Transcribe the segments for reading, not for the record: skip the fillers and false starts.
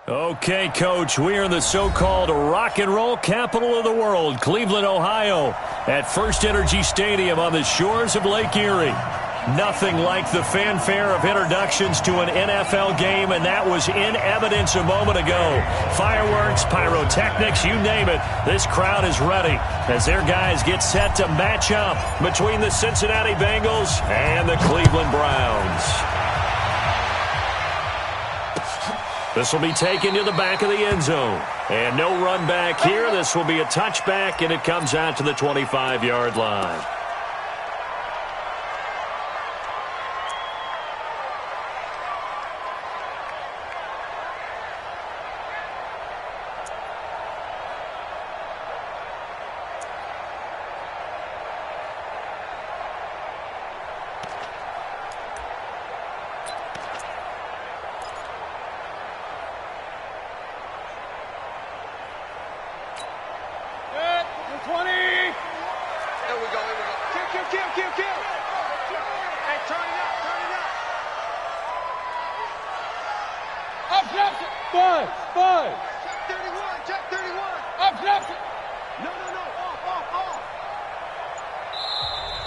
Okay, Coach, we are in the so-called rock and roll capital of the world, Cleveland, Ohio, at First Energy Stadium on the shores of Lake Erie. Nothing like the fanfare of introductions to an NFL game, and that was in evidence a moment ago. Fireworks, pyrotechnics, you name it, this crowd is ready as their guys get set to match up between the Cincinnati Bengals and the Cleveland Browns. This will be taken to the back of the end zone. And no run back here. This will be a touchback, and it comes out to the 25-yard line.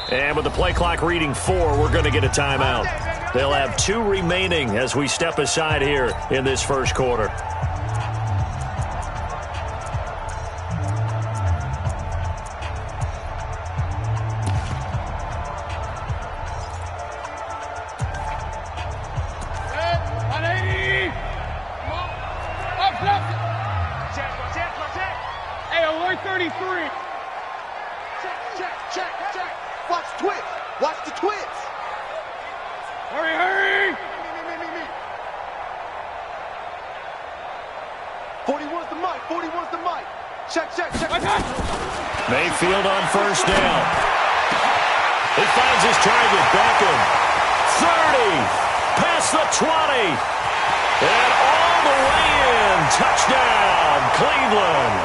And with the play clock reading 4, we're going to get a timeout. They'll have 2 remaining as we step aside here in this first quarter. Mayfield on first down. He finds his target, Beckham. 30, past the 20, and all the way in. Touchdown, Cleveland.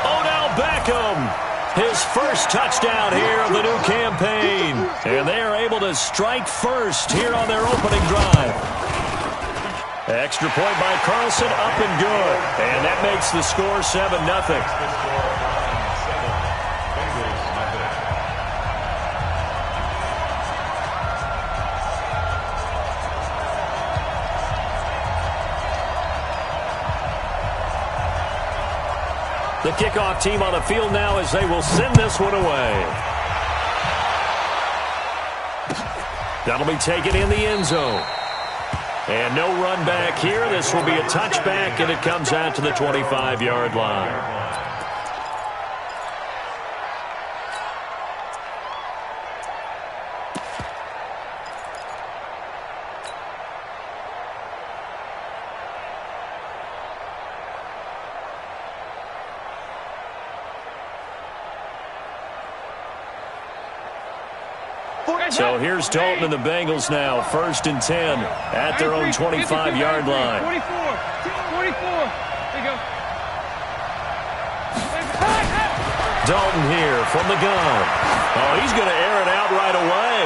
Odell Beckham, his first touchdown here of the new campaign. And they are able to strike first here on their opening drive. Extra point by Carlson, up and good. And that makes the score 7-0. The kickoff team on the field now as they will send this one away. That'll be taken in the end zone. And no run back here. This will be a touchback, and it comes out to the 25-yard line. So here's Dalton and the Bengals now, 1st and 10 at their own 25-yard line. 24. There you go. Dalton here from the gun. Oh, he's going to air it out right away.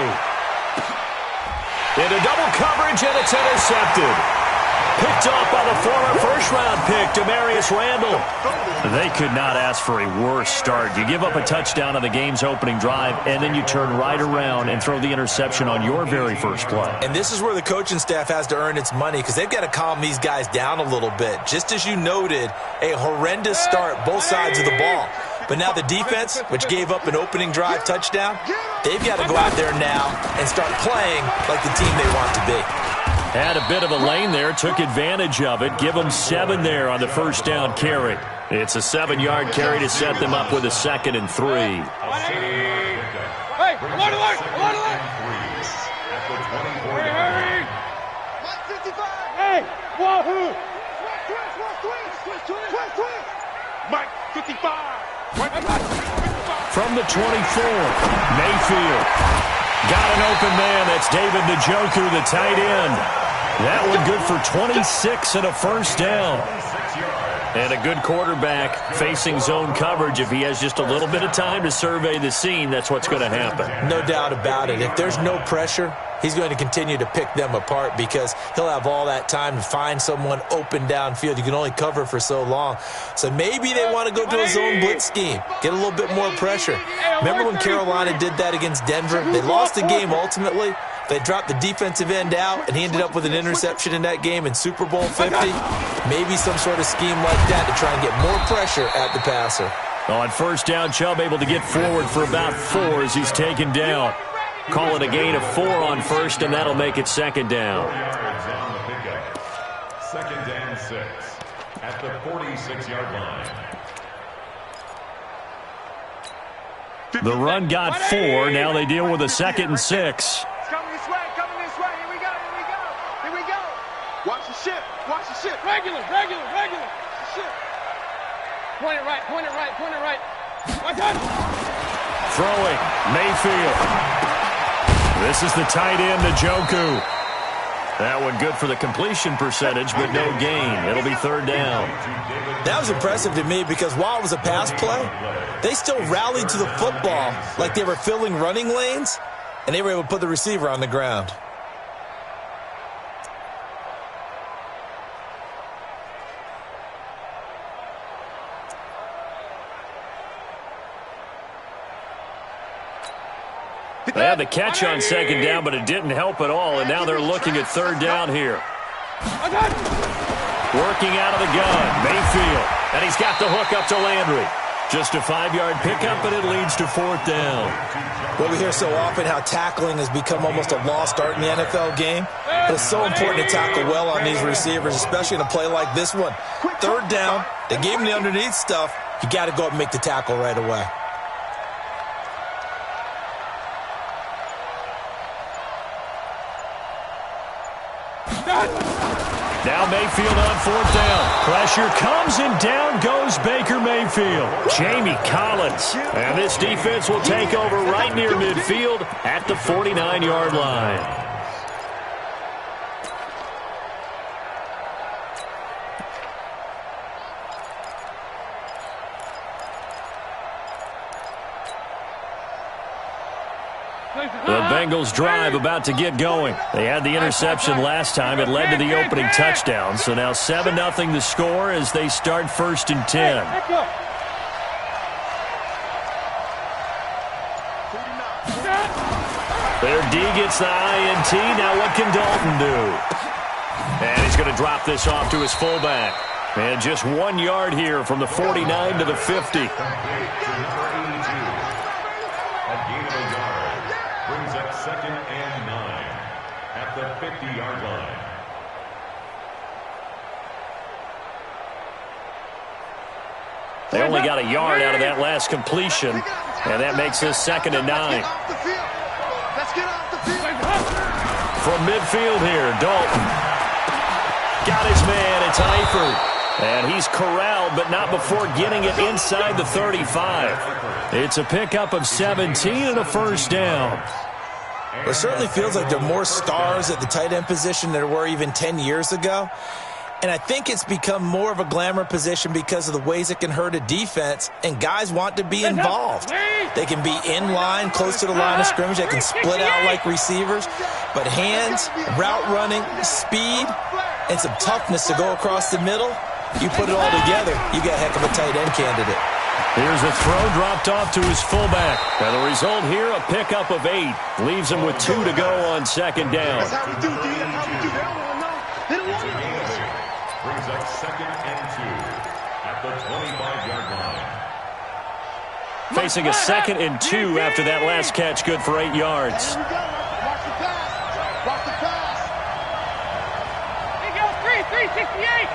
Into double coverage, and it's intercepted. Picked off by the former first-round pick, Demarius Randall. They could not ask for a worse start. You give up a touchdown on the game's opening drive, and then you turn right around and throw the interception on your very first play. And this is where the coaching staff has to earn its money because they've got to calm these guys down a little bit. Just as you noted, a horrendous start, both sides of the ball. But now the defense, which gave up an opening drive touchdown, they've got to go out there now and start playing like the team they want to be. Had a bit of a lane there, took advantage of it. Give them 7 there on the first down carry. It's a 7-yard carry to set them up with a 2nd and 3. Hey, alert! Hurry! Hey, wahoo! Mike, 55! From the 24, Mayfield. Got an open man. That's David Njoku, the tight end. That one good for 26 and a first down. And a good quarterback facing zone coverage. If he has just a little bit of time to survey the scene, that's what's going to happen. No doubt about it. If there's no pressure, he's going to continue to pick them apart because he'll have all that time to find someone open downfield. You can only cover for so long. So maybe they want to go to a zone blitz scheme, get a little bit more pressure. Remember when Carolina did that against Denver? They lost the game ultimately. They dropped the defensive end out, and he ended up with an interception in that game in Super Bowl 50. Maybe some sort of scheme like that to try and get more pressure at the passer. On first down, Chubb able to get forward for about 4 as he's taken down. Call it a gain of 4 on first, and that'll make it second down. Second and 6 at the 46-yard line. The run got 4. Now they deal with a 2nd and 6. Coming this way, here we go. Watch the ship, regular. Ship. Point it right. Watch out. Throwing, Mayfield. This is the tight end, Njoku. That one good for the completion percentage, but no gain. It'll be 3rd down. That was impressive to me because while it was a pass play, they still rallied to the football like they were filling running lanes, and they were able to put the receiver on the ground. They had the catch on 2nd down, but it didn't help at all, and now they're looking at 3rd down here. Working out of the gun, Mayfield, and he's got the hook up to Landry. Just a 5-yard pickup, and it leads to 4th down. Well, we hear so often how tackling has become almost a lost art in the NFL game, but it's so important to tackle well on these receivers, especially in a play like this one. 3rd down, they gave him the underneath stuff. You got to go up and make the tackle right away. Now Mayfield on 4th down. Pressure comes and down goes Baker Mayfield. Jamie Collins. And this defense will take over right near midfield at the 49-yard line. The Bengals drive about to get going. They had the interception last time. It led to the opening touchdown. So now 7-0 the score as they start 1st and 10. Their D gets the INT. Now what can Dalton do? And he's going to drop this off to his fullback. And just 1 yard here from the 49 to the 50. Second and 9 at the 50-yard line. They only got a yard out of that last completion, and that makes this 2nd and 9. From midfield here, Dalton. Got his man, it's Eifert. And he's corralled, but not before getting it inside the 35. It's a pickup of 17 and a 1st down. It certainly feels like there are more stars at the tight end position than there were even 10 years ago. And I think it's become more of a glamour position because of the ways it can hurt a defense, and guys want to be involved. They can be in line, close to the line of scrimmage. They can split out like receivers. But hands, route running, speed, and some toughness to go across the middle, you put it all together, you got a heck of a tight end candidate. Here's a throw dropped off to his fullback. And the result here, a pickup of 8. Leaves him with 2 to go on 2nd down. Brings up 2nd and 2 at the 25-yard line. Facing a 2nd and 2 after that last catch, good for 8 yards. Watch the pass. He goes 368.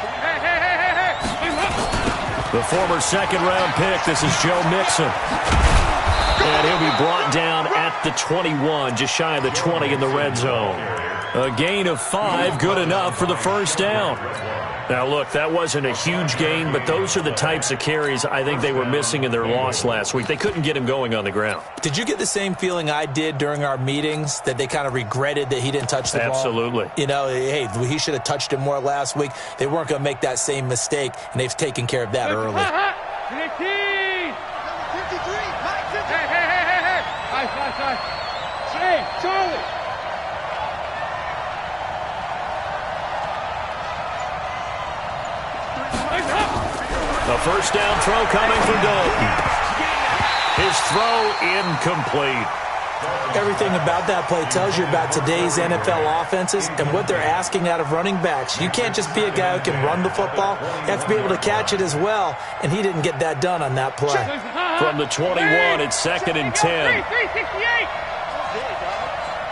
The former 2nd-round pick, this is Joe Mixon. And he'll be brought down at the 21, just shy of the 20 in the red zone. A gain of 5, good enough for the 1st down. Now, look, that wasn't a huge gain, but those are the types of carries I think they were missing in their loss last week. They couldn't get him going on the ground. Did you get the same feeling I did during our meetings, that they kind of regretted that he didn't touch the ball? Absolutely. You know, hey, he should have touched it more last week. They weren't going to make that same mistake, and they've taken care of that early. 53. Hey. Hey, Charlie. A first down throw coming from Dalton. His throw incomplete. Everything about that play tells you about today's NFL offenses and what they're asking out of running backs. You can't just be a guy who can run the football. You have to be able to catch it as well, and he didn't get that done on that play. From the 21, it's 2nd and 10. 368.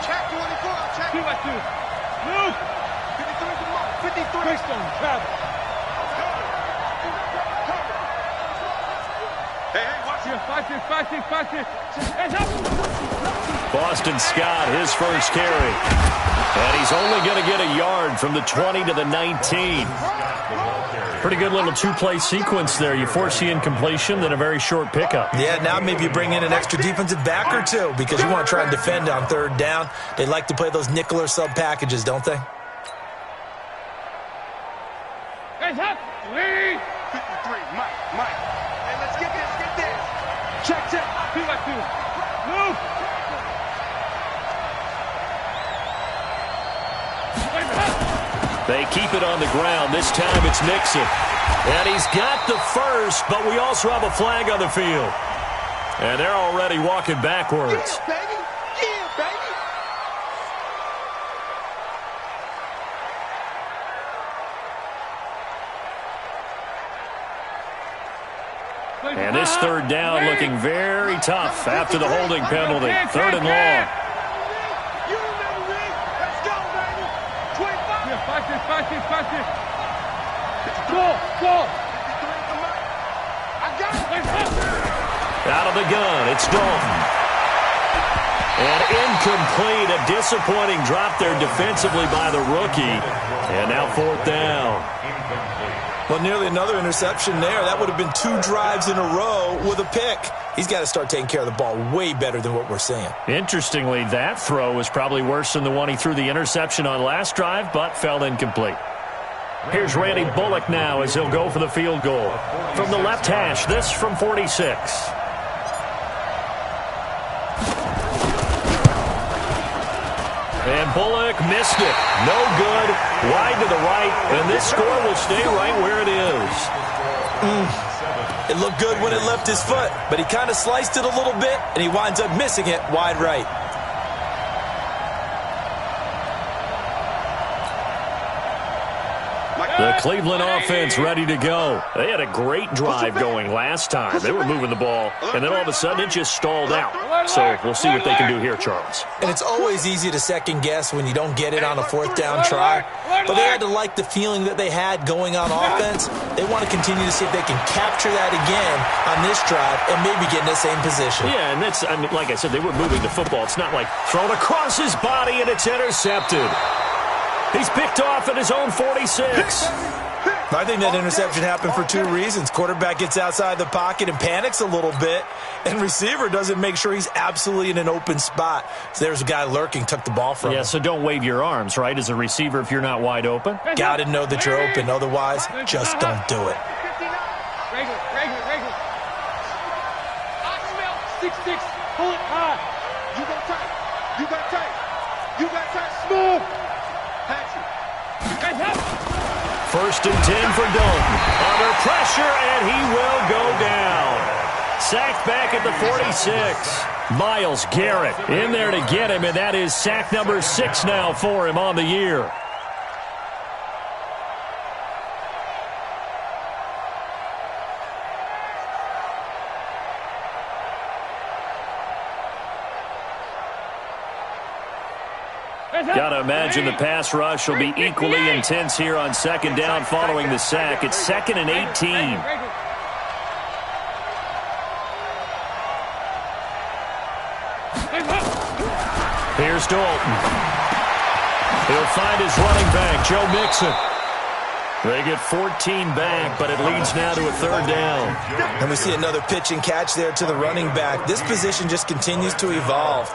Check 24. Check 2 by 2. Move. 53. Quickstone, travel. Hey, watch it. 5-6. Hands up. Boston Scott, his first carry. And he's only going to get a yard from the 20 to the 19. Pretty good little two-play sequence there. You force the incompletion, then a very short pickup. Yeah, now maybe you bring in an extra defensive back or two because you want to try and defend on 3rd down. They like to play those nickel or sub packages, don't they? Hands up. 53. Mike. Hey, let's get this. Check. 2 by 2. Move. They keep it on the ground. This time it's Mixon. And he's got the first, but we also have a flag on the field. And they're already walking backwards. Yeah, baby. And this 3rd down looking very tough after the holding penalty. 3rd and long. You remember me. Let's go, baby. 25. Yeah, 5-6. Go. I got it. Out of the gun, it's Dalton. And incomplete, a disappointing drop there defensively by the rookie. And now 4th down. Well, nearly another interception there. That would have been 2 drives in a row with a pick. He's got to start taking care of the ball way better than what we're seeing. Interestingly, that throw was probably worse than the one he threw the interception on last drive, but fell incomplete. Here's Randy Bullock now as he'll go for the field goal. From the left hash, this from 46. And Bullock missed it. No good. Wide to the right. And this score will stay right where it is. It looked good when it left his foot, but he kind of sliced it a little bit, and he winds up missing it wide right. The Cleveland offense ready to go. They had a great drive going last time. They were moving the ball, and then all of a sudden it just stalled out. So we'll see what they can do here, Charles. And it's always easy to second guess when you don't get it on a 4th down try. But they had to like the feeling that they had going on offense. They want to continue to see if they can capture that again on this drive and maybe get in the same position. Yeah, and that's, I mean, like I said, they were moving the football. It's not like thrown across his body and it's intercepted. He's picked off at his own 46. I think that interception happened for 2 reasons. Quarterback gets outside the pocket and panics a little bit, and receiver doesn't make sure he's absolutely in an open spot. So there's a guy lurking, took the ball from him. Yeah, so don't wave your arms, right, as a receiver if you're not wide open. Got to know that you're open. Otherwise, just don't do it. Regular. I smell 6-6. Pull it high. You got tight. Smooth. First and 10 for Dalton. Under pressure, and he will go down. Sacked back at the 46. Myles Garrett in there to get him, and that is sack number 6 now for him on the year. Got to imagine the pass rush will be equally intense here on 2nd down following the sack. It's 2nd and 18. Here's Dalton. He'll find his running back, Joe Mixon. They get 14 back, but it leads now to a 3rd down. And we see another pitch and catch there to the running back. This position just continues to evolve.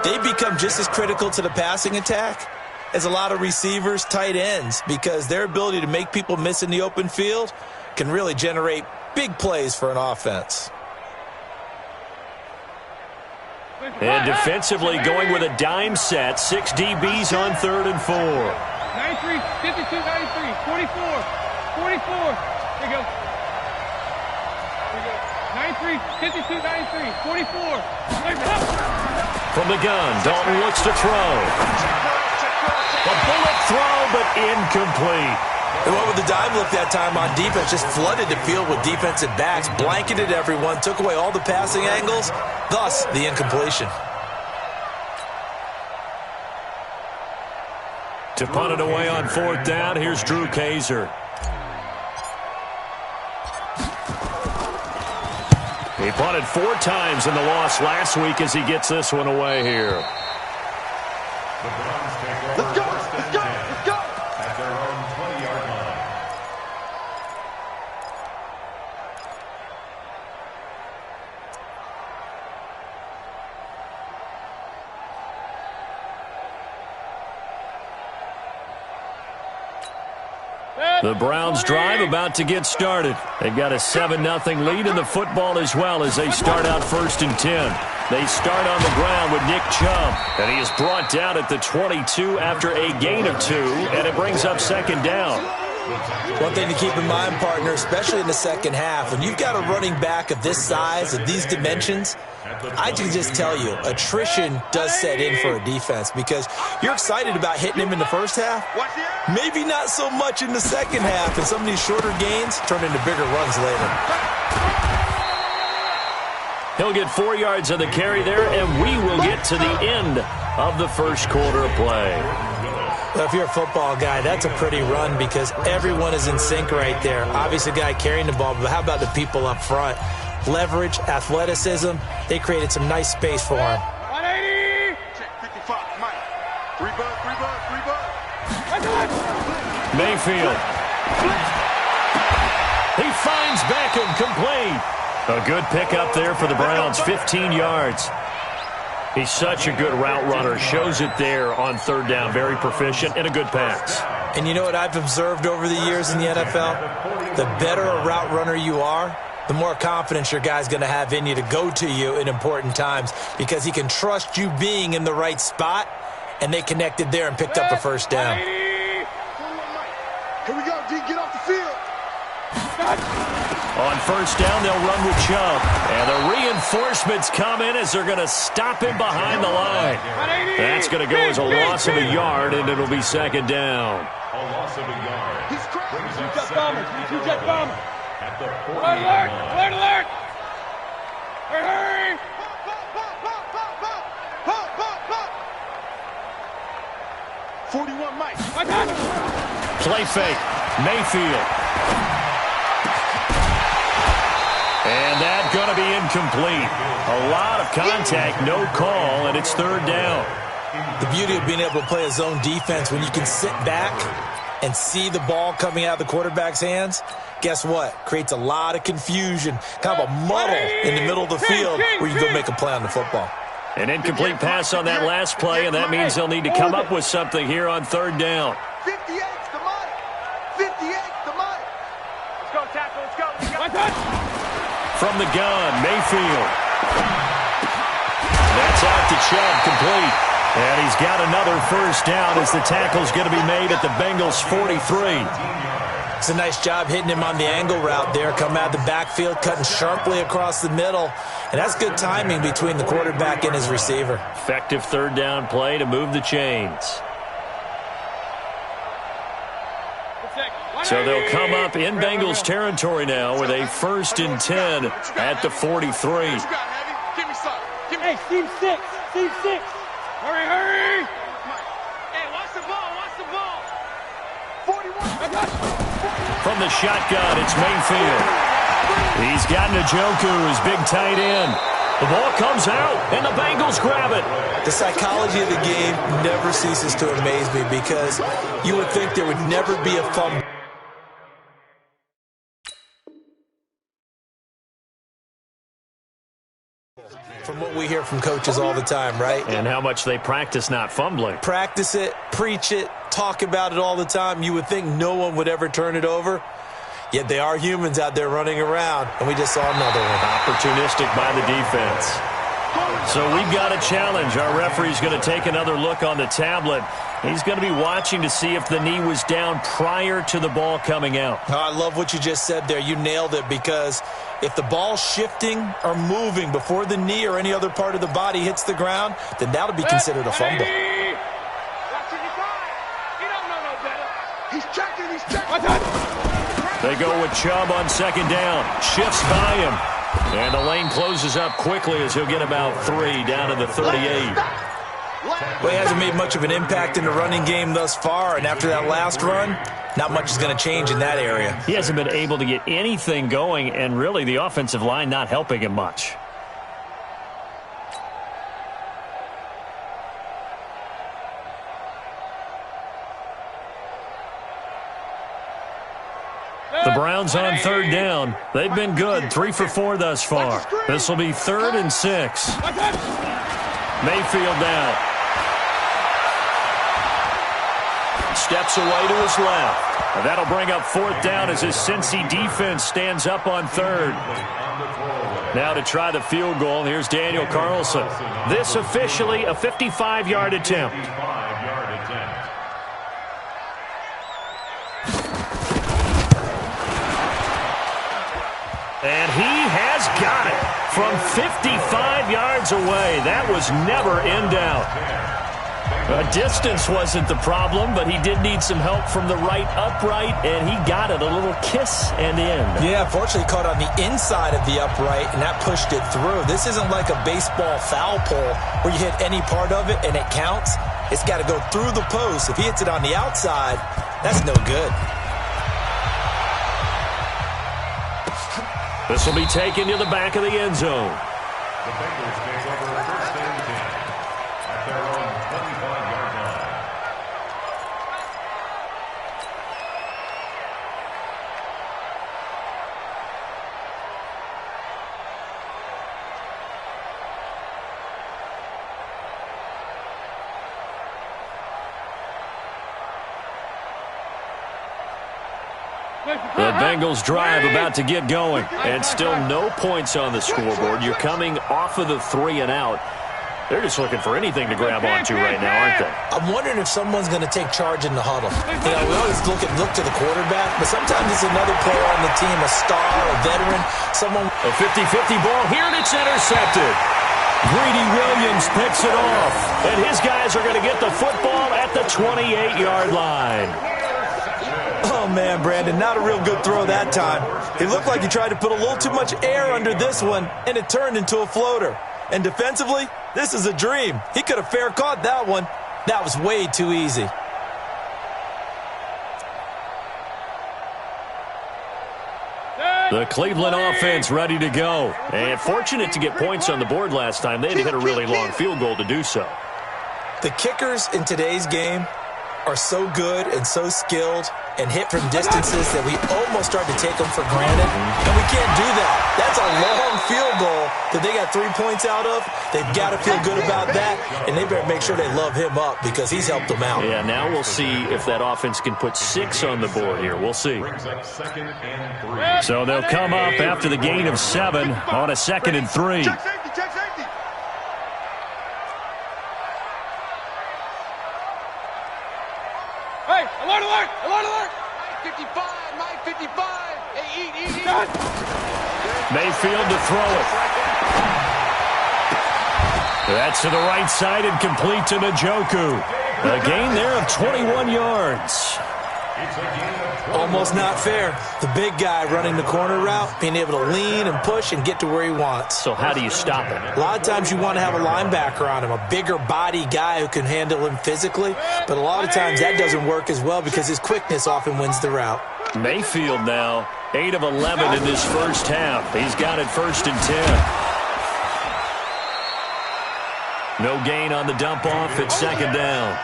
They become just as critical to the passing attack as a lot of receivers, tight ends, because their ability to make people miss in the open field can really generate big plays for an offense. And defensively going with a dime set, 6 DBs on 3rd and 4. 93, 52, 93, 44. Here you go. 93, 52, 93, 44. From the gun, Dalton looks to throw. A bullet throw, but incomplete. They went with the dive look that time on defense, just flooded the field with defensive backs, blanketed everyone, took away all the passing angles, thus the incompletion. To punt it away on 4th down, here's Drew Kaiser. He punted 4 times in the loss last week as he gets this one away here. Let's go, let's go, let's go. At their own 20-yard line. The Browns drive about to get started. They've got a 7-0 lead in the football as well as they start out 1st and 10. They start on the ground with Nick Chubb, and he is brought down at the 22 after a gain of 2, and it brings up 2nd down. One thing to keep in mind, partner, especially in the second half, when you've got a running back of this size, of these dimensions, I can just tell you, attrition does set in for a defense because you're excited about hitting him in the first half, maybe not so much in the second half, and some of these shorter gains turn into bigger runs later. He'll get 4 yards on the carry there, and we will get to the end of the first quarter of play. Well, if you're a football guy, that's a pretty run because everyone is in sync right there. Obviously, the guy carrying the ball, but how about the people up front? Leverage, athleticism, they created some nice space for him. 180. Check 55, Mike. 3 bucks, 3 bucks, 3 bucks. Mayfield. He finds Beckham, complete. A good pickup there for the Browns, 15 yards. He's such a good route runner. Shows it there on 3rd down. Very proficient and a good pass. And you know what I've observed over the years in the NFL? The better a route runner you are, the more confidence your guy's going to have in you to go to you in important times because he can trust you being in the right spot, and they connected there and picked up a 1st down. Here we go, D. Get off the field. On 1st down, they'll run with Chubb. And the reinforcements come in as they're going to stop him behind the line. That's going to go as a loss of a yard, and it'll be 2nd down. A loss of a yard. He's crazy. Brings up Jet 2nd bomber. down. Jet bomber. At the 40 Alert, alert, alert, alert. Hurry, hurry. Pop, pop, pop. 41, Mike. Play fake. Mayfield. And that's going to be incomplete. A lot of contact, no call, and it's 3rd down. The beauty of being able to play a zone defense when you can sit back and see the ball coming out of the quarterback's hands, guess what? Creates a lot of confusion, kind of a muddle in the middle of the field where you go make a play on the football. An incomplete pass on that last play, and that means they'll need to come up with something here on 3rd down. 58's the money. 58's the money. Let's go, tackle. Let's go. Let's go. From the gun, Mayfield. That's out to Chubb, complete. And he's got another 1st down as the tackle's going to be made at the Bengals' 43. It's a nice job hitting him on the angle route there, coming out of the backfield, cutting sharply across the middle. And that's good timing between the quarterback and his receiver. Effective 3rd down play to move the chains. So they'll come up in Bengals territory now with a 1st and 10 at the 43. Give me some. Hey, team 6. Team 6. Hurry, hurry. Hey, watch the ball. Watch the ball. 41. From the shotgun, it's Mayfield. He's got Njoku, his big tight end. The ball comes out, and the Bengals grab it. The psychology of the game never ceases to amaze me because you would think there would never be a fumble. From what we hear from coaches all the time, right? And how much they practice not fumbling. Practice it, preach it, talk about it all the time. You would think no one would ever turn it over. Yet they are humans out there running around, and we just saw another one. Opportunistic by the defense. So we've got a challenge. Our referee's going to take another look on the tablet. He's going to be watching to see if the knee was down prior to the ball coming out. Oh, I love what you just said there. You nailed it, because if the ball's shifting or moving before the knee or any other part of the body hits the ground, then that'll be considered a fumble. He's checking, he's checking. They go with Chubb on second down. Shifts by him. And the lane closes up quickly as he'll get about 3 down to the 38. Well, he hasn't made much of an impact in the running game thus far, and after that last run, not much is going to change in that area. He hasn't been able to get anything going, and really the offensive line not helping him much. The Browns on third down. They've been good, 3 for 4 thus far. This will be 3rd and 6. Mayfield down. Steps away to his left. And that'll bring up 4th down as his Cincy defense stands up on 3rd. Now to try the field goal, here's Daniel Carlson. This officially a 55-yard attempt. And he has got it from 55 yards away. That was never in doubt. Distance wasn't the problem, but he did need some help from the right upright, and he got it. A little kiss and in. Yeah, fortunately caught on the inside of the upright, and that pushed it through. This isn't like a baseball foul pole where you hit any part of it and it counts. It's got to go through the post. If he hits it on the outside, that's no good. This will be taken to the back of the end zone. The Bengals take over 1st and 10 at their own 25-yard line. The Bengals drive about to get going, and still no points on the scoreboard. You're coming off of the 3 and out. They're just looking for anything to grab onto right now, aren't they? I'm wondering if someone's going to take charge in the huddle. You know, we always look to the quarterback, but sometimes it's another player on the team, a star, a veteran, someone. A 50-50 ball here, and it's intercepted. Greedy Williams picks it off, and his guys are going to get the football at the 28-yard line. Oh, man, Brandon, not a real good throw that time. It looked like he tried to put a little too much air under this one, and it turned into a floater. And defensively, this is a dream. He could have fair caught that one. That was way too easy. The Cleveland offense ready to go. And fortunate to get points on the board last time. They had to hit a really long field goal to do so. The kickers in today's game are so good and so skilled and hit from distances that we almost start to take them for granted. And we can't do that. That's a long field goal that they got 3 points out of. They've got to feel good about that, and they better make sure they love him up because he's helped them out. Yeah, now we'll see if that offense can put 6 on the board here. We'll see. So they'll come up after the gain of 7 on a 2nd and 3. Check safety, check safety. Hey, alert, alert, alert, alert. 55, Mike 55. Hey, eat. Mayfield to throw it. That's to the right side and complete to Njoku. A gain there of 21 yards. Almost not fair. The big guy running the corner route, being able to lean and push and get to where he wants. So how do you stop him? A lot of times you want to have a linebacker on him, a bigger body guy who can handle him physically, but a lot of times that doesn't work as well because his quickness often wins the route. Mayfield now, 8 of 11 in this first half. He's got it 1st and 10. No gain on the dump off at 2nd down.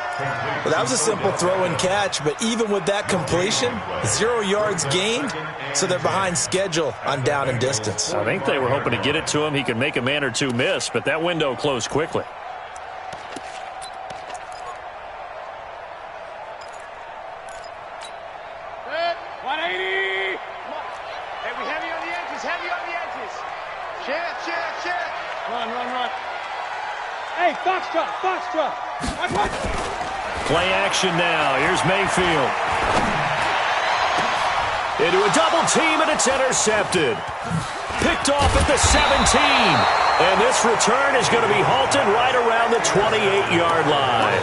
Well, that was a simple throw and catch, but even with that completion, 0 yards gained, so they're behind schedule on down and distance. I think they were hoping to get it to him. He could make a man or two miss, but that window closed quickly. Good. 180. Hey, we heavy on the edges, heavy on the edges. Check. Run. Foxtrot. Play action now. Here's Mayfield. Into a double team, and it's intercepted. Picked off at the 17. And this return is going to be halted right around the 28-yard line.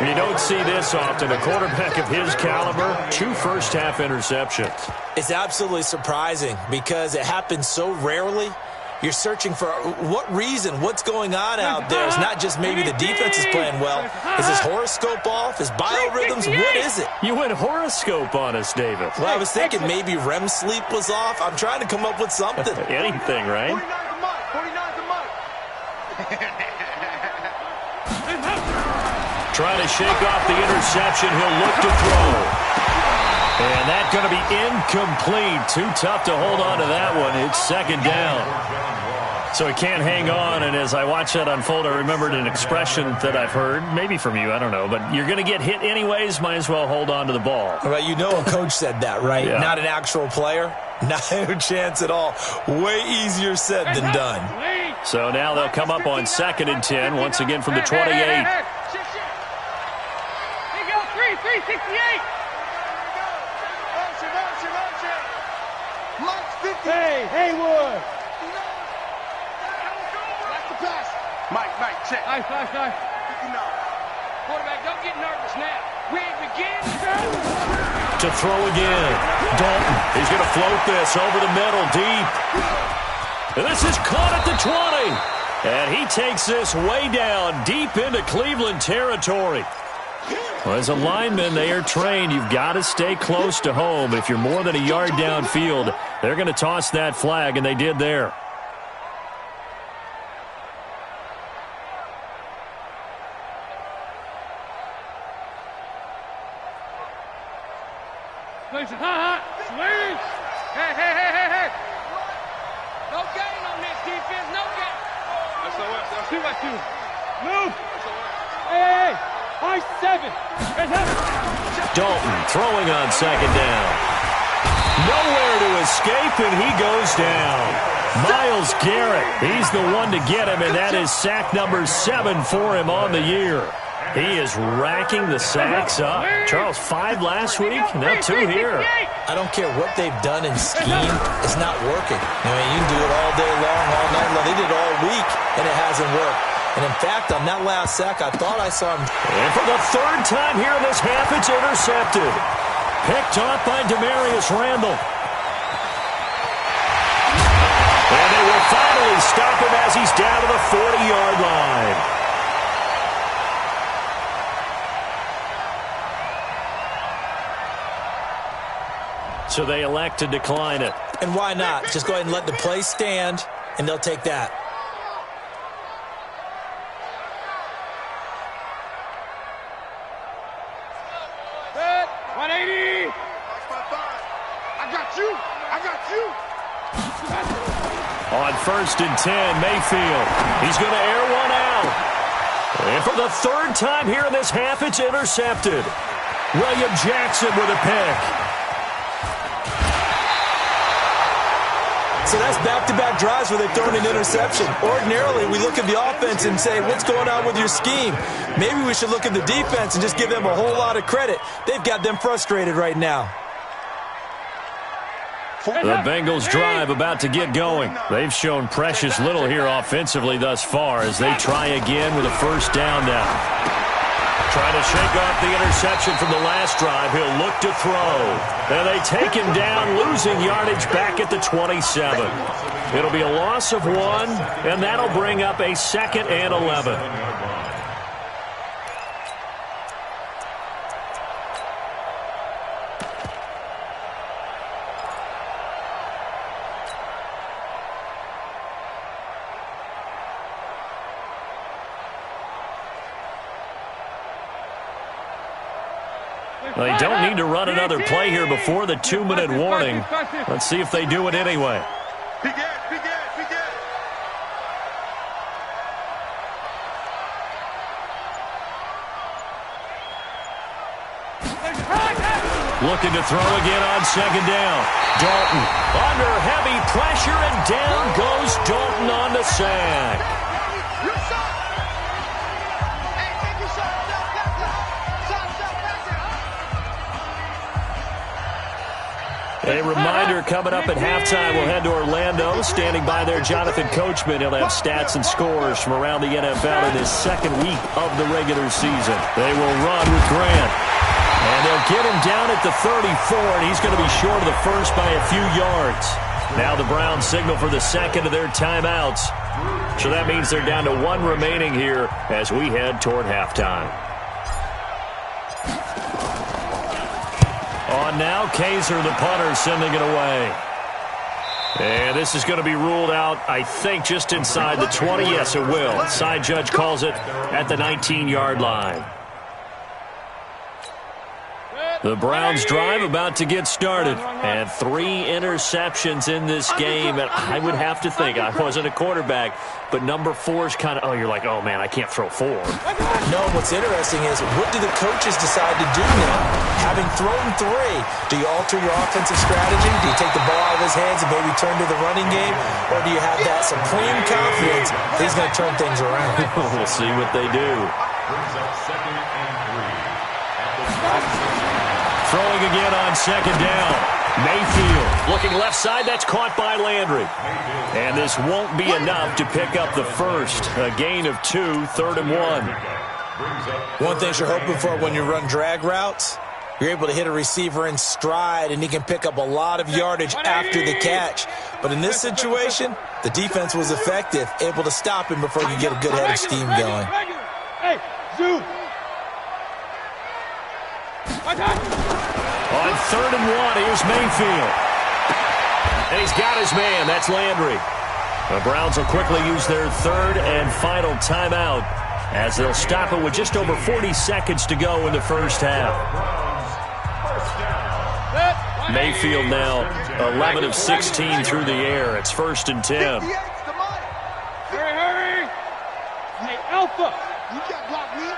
You don't see this often. A quarterback of his caliber, 2 first-half interceptions. It's absolutely surprising because it happens so rarely. You're searching for what reason, what's going on out there. It's not just maybe the defense is playing well. Is his horoscope off? His biorhythms? What is it? You went horoscope on us, David. Well, I was thinking maybe REM sleep was off. I'm trying to come up with something. Anything, right? 49's a month. 49's a month. Trying to shake off the interception. He'll look to throw. And that's going to be incomplete. Too tough to hold on to that one. It's second down. So he can't hang on. And as I watch that unfold, I remembered an expression that I've heard, maybe from you, I don't know. But you're going to get hit anyways. Might as well hold on to the ball. Well, you know a coach said that, right? Yeah. Not an actual player. No chance at all. Way easier said than done. So now they'll come up on 2nd and 10, once again from the 28. Hey, go 368. Hey, Haywood. That's the pass. Mike, check. Nice. Quarterback, don't get nervous now. We ain't beginning. To throw again. Dalton, he's going to float this over the middle, deep. And this is caught at the 20. And he takes this way down, deep into Cleveland territory. Well, as a lineman, they are trained. You've got to stay close to home. If you're more than a yard downfield, they're going to toss that flag, and they did there. Swings. Hey. No gain on this defense. No gain. That's 2-by-2. Move. Hey. High 7. Dalton throwing on 2nd down. Nowhere to escape, and he goes down. Myles Garrett, he's the one to get him, and that is sack number 7 for him on the year. He is racking the sacks up. Charles, 5 last week, now 2 here. I don't care what they've done in scheme. It's not working. I mean, you can do it all day long, all night long. They did it all week, and it hasn't worked. And, in fact, on that last sack, I thought I saw him. And for the 3rd time here in this half, it's intercepted. Picked off by Demarius Randall. And they will finally stop him as he's down to the 40-yard line. So they elect to decline it. And why not? Just go ahead and let the play stand, and they'll take that. Set. 180. I got you. On 1st and 10, Mayfield. He's going to air one out. And for the 3rd time here in this half, it's intercepted. William Jackson with a pick. So that's back-to-back drives where they've thrown an interception. Ordinarily, we look at the offense and say, what's going on with your scheme? Maybe we should look at the defense and just give them a whole lot of credit. They've got them frustrated right now. The Bengals drive about to get going. They've shown precious little here offensively thus far as they try again with a 1st down now. Trying to shake off the interception from the last drive. He'll look to throw. And they take him down, losing yardage back at the 27. It'll be a loss of 1, and that'll bring up a 2nd and 11. They don't need to run another play here before the 2-minute warning. Let's see if they do it anyway. Looking to throw again on 2nd down. Dalton under heavy pressure, and down goes Dalton on the sack. A reminder coming up at halftime, we'll head to Orlando. Standing by there, Jonathan Coachman. He'll have stats and scores from around the NFL in his second week of the regular season. They will run with Grant. And they'll get him down at the 34, and he's going to be short of the first by a few yards. Now the Browns signal for the second of their timeouts. So that means they're down to one remaining here as we head toward halftime. On now, Kaiser, the punter, sending it away. And this is going to be ruled out, I think, just inside the 20. Yes, it will. Side judge calls it at the 19-yard line. The Browns drive about to get started. And 3 interceptions in this game. And I would have to think, I wasn't a quarterback, but number 4 is kind of, you're like, oh, man, I can't throw 4. No, what's interesting is, what do the coaches decide to do now? Having thrown 3, do you alter your offensive strategy? Do you take the ball out of his hands and maybe turn to the running game? Or do you have that supreme confidence that he's going to turn things around? We'll see what they do. Brings up 2nd and 3. Throwing again on 2nd down. Mayfield looking left side. That's caught by Landry. And this won't be enough to pick up the first. A gain of 2, 3rd and 1. One thing you're hoping for when you run drag routes, you're able to hit a receiver in stride, and he can pick up a lot of yardage after the catch. But in this situation, the defense was effective, able to stop him before you get a good head of steam going. Hey, Zoo. On 3rd and 1, here's Mayfield. And he's got his man. That's Landry. The Browns will quickly use their 3rd and final timeout as they'll stop it with just over 40 seconds to go in the first half. Mayfield now 11 of 16 through the air. It's 1st and 10. Hurry. Hey, Alpha. You can't block me.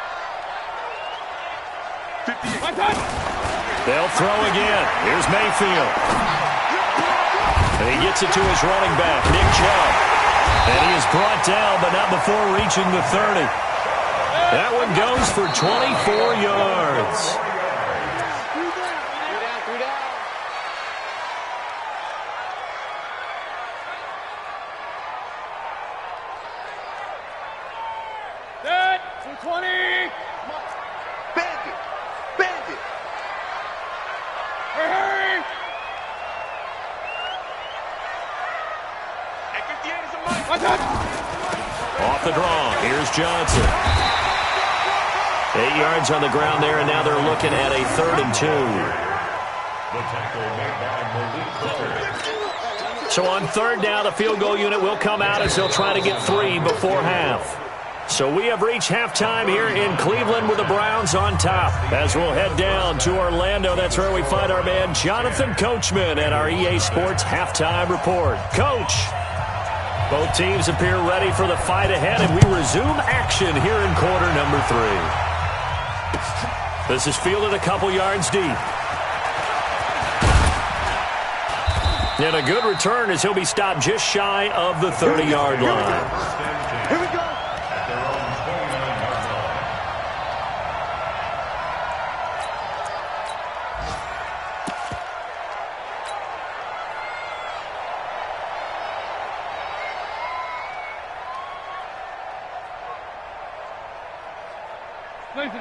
They'll throw again. Here's Mayfield. And he gets it to his running back, Nick Chubb. And he is brought down, but not before reaching the 30. That one goes for 24 yards. Set. 20. Bandit. Hurry. Off the draw. Here's Johnson. 8 yards on the ground there, and now they're looking at a 3rd and 2. The tackle made by Malik Hooker. So on 3rd down, the field goal unit will come out as they'll try to get 3 before half. So we have reached halftime here in Cleveland with the Browns on top. As we'll head down to Orlando, that's where we find our man Jonathan Coachman at our EA Sports Halftime Report. Coach, both teams appear ready for the fight ahead, and we resume action here in quarter number 3. This is fielded a couple yards deep. And a good return as he'll be stopped just shy of the 30-yard line. Here we go.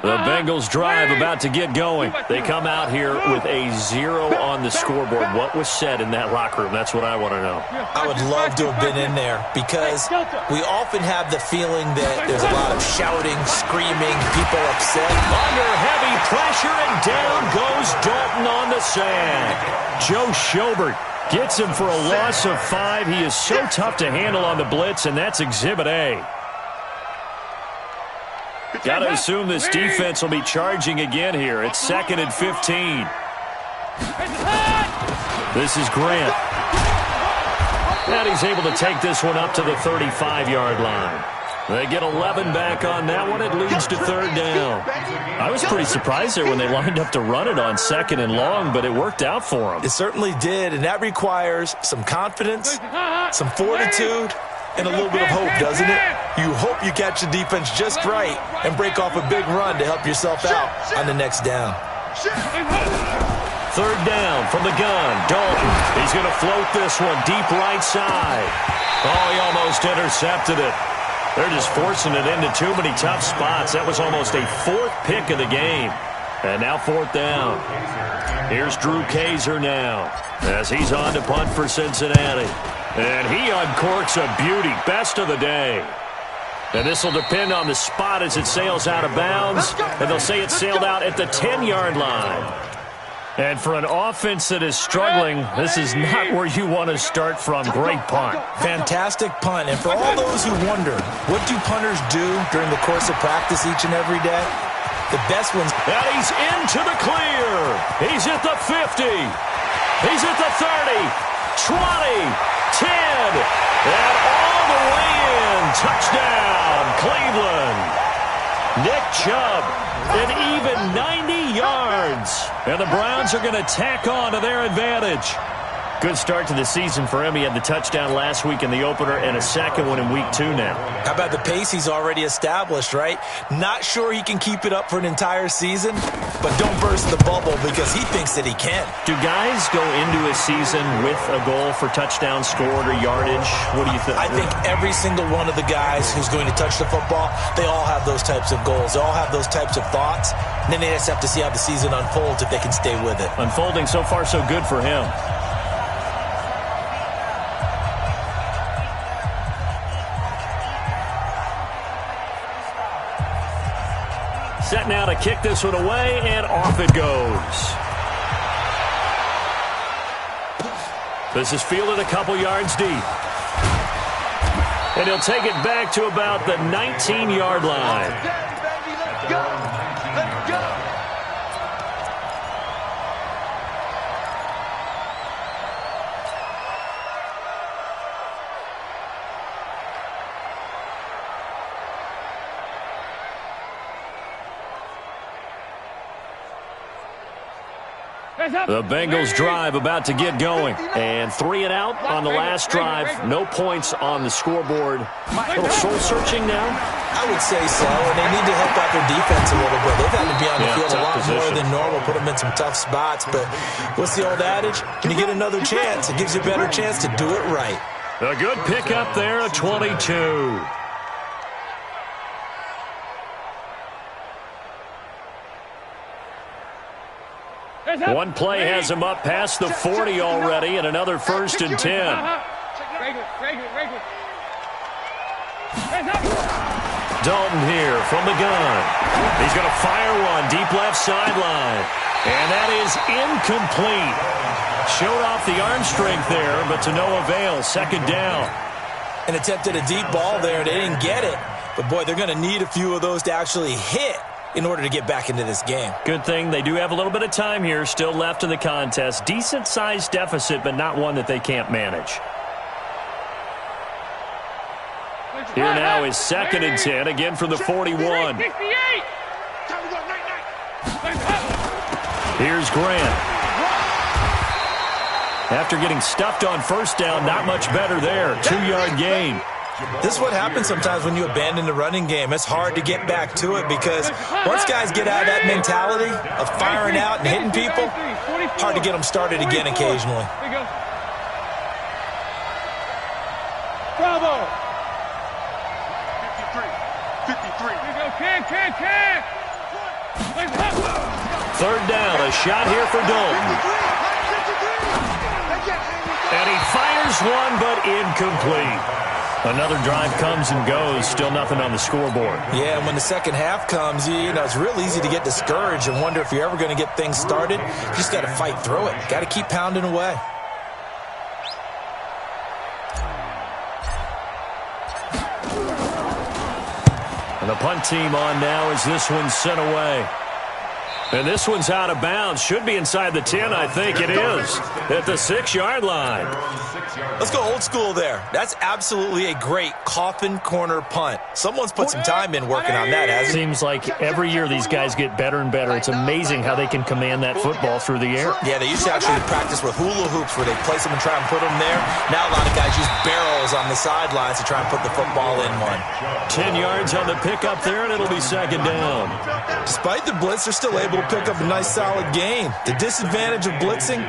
The Bengals drive about to get going. They come out here with a 0 on the scoreboard. What was said in that locker room? That's what I want to know. I would love to have been in there because we often have the feeling that there's a lot of shouting, screaming, people upset. Under heavy pressure, and down goes Dalton on the sack. Joe Schobert gets him for a loss of 5. He is so tough to handle on the blitz, and that's Exhibit A. Got to assume this defense will be charging again here. It's 2nd and 15. This is Grant. And he's able to take this one up to the 35-yard line. They get 11 back on that one. It leads to 3rd down. I was pretty surprised there when they lined up to run it on 2nd and long, but it worked out for them. It certainly did, and that requires some confidence, some fortitude, and a little bit of hope, doesn't it? You hope you catch the defense just right and break off a big run to help yourself out on the next down. Third down from the gun. Dalton. He's going to float this one deep right side. Oh, he almost intercepted it. They're just forcing it into too many tough spots. That was almost a fourth pick of the game. And now fourth down. Here's Drew Kaiser now as he's on to punt for Cincinnati. And he uncorks a beauty. Best of the day. And this will depend on the spot as it sails out of bounds. And they'll say it sailed out at the 10-yard line. And for an offense that is struggling, this is not where you want to start from. Great punt. Fantastic punt. And for all those who wonder, what do punters do during the course of practice each and every day? The best ones. And he's into the clear. He's at the 50. He's at the 30, 20, 10, and all the way in. Touchdown, Cleveland. Nick Chubb, an even 90 yards. And the Browns are going to tack on to their advantage. Good start to the season for him. He had the touchdown last week in the opener and a second one in week 2 now. How about the pace he's already established, right? Not sure he can keep it up for an entire season, but don't burst the bubble because he thinks that he can. Do guys go into a season with a goal for touchdown scored or yardage? What do you think? I think every single one of the guys who's going to touch the football, they all have those types of goals. They all have those types of thoughts. And then they just have to see how the season unfolds if they can stay with it. Unfolding so far so good for him. Set now to kick this one away, and off it goes. This is fielded a couple yards deep. And he'll take it back to about the 19-yard line. Let's go. Let's go. The Bengals drive about to get going. And 3 and out on the last drive. No points on the scoreboard. A little soul-searching now? I would say so, and they need to help out their defense a little bit. They've had to be on the field a lot more than normal, put them in some tough spots. But what's the old adage? When you get another chance, it gives you a better chance to do it right. A good pickup there at 22. One play has him up past the 40 already, and another 1st and 10. Dalton here from the gun. He's going to fire one deep left sideline. And that is incomplete. Showed off the arm strength there, but to no avail. 2nd down. And attempted a deep ball there. They didn't get it. But, boy, they're going to need a few of those to actually hit in order to get back into this game. Good thing they do have a little bit of time here still left in the contest. Decent-sized deficit, but not one that they can't manage. Here now is 2nd and 10, again from the 41. Here's Grant. After getting stuffed on 1st down, not much better there. 2-yard gain. This is what happens sometimes when you abandon the running game. It's hard to get back to it because once guys get out of that mentality of firing out and hitting people, hard to get them started again occasionally. Bravo! 53. 3rd down, a shot here for Dalton. And he fires one, but incomplete. Another drive comes and goes, still nothing on the scoreboard. Yeah, and when the second half comes, you know, it's real easy to get discouraged and wonder if you're ever going to get things started. You just got to fight through it. Got to keep pounding away. And the punt team on now as this one's sent away. And this one's out of bounds. Should be inside the 10, I think it is. At the 6-yard line. Let's go old school there. That's absolutely a great coffin corner punt. Someone's put some time in working on that, hasn't he? Seems like every year these guys get better and better. It's amazing how they can command that football through the air. Yeah, they used to actually practice with hula hoops where they place them and try and put them there. Now a lot of guys use barrels on the sidelines to try and put the football in one. 10 yards on the pickup there, and it'll be second down. Despite the blitz, they're still able to pick up a nice, solid gain. The disadvantage of blitzing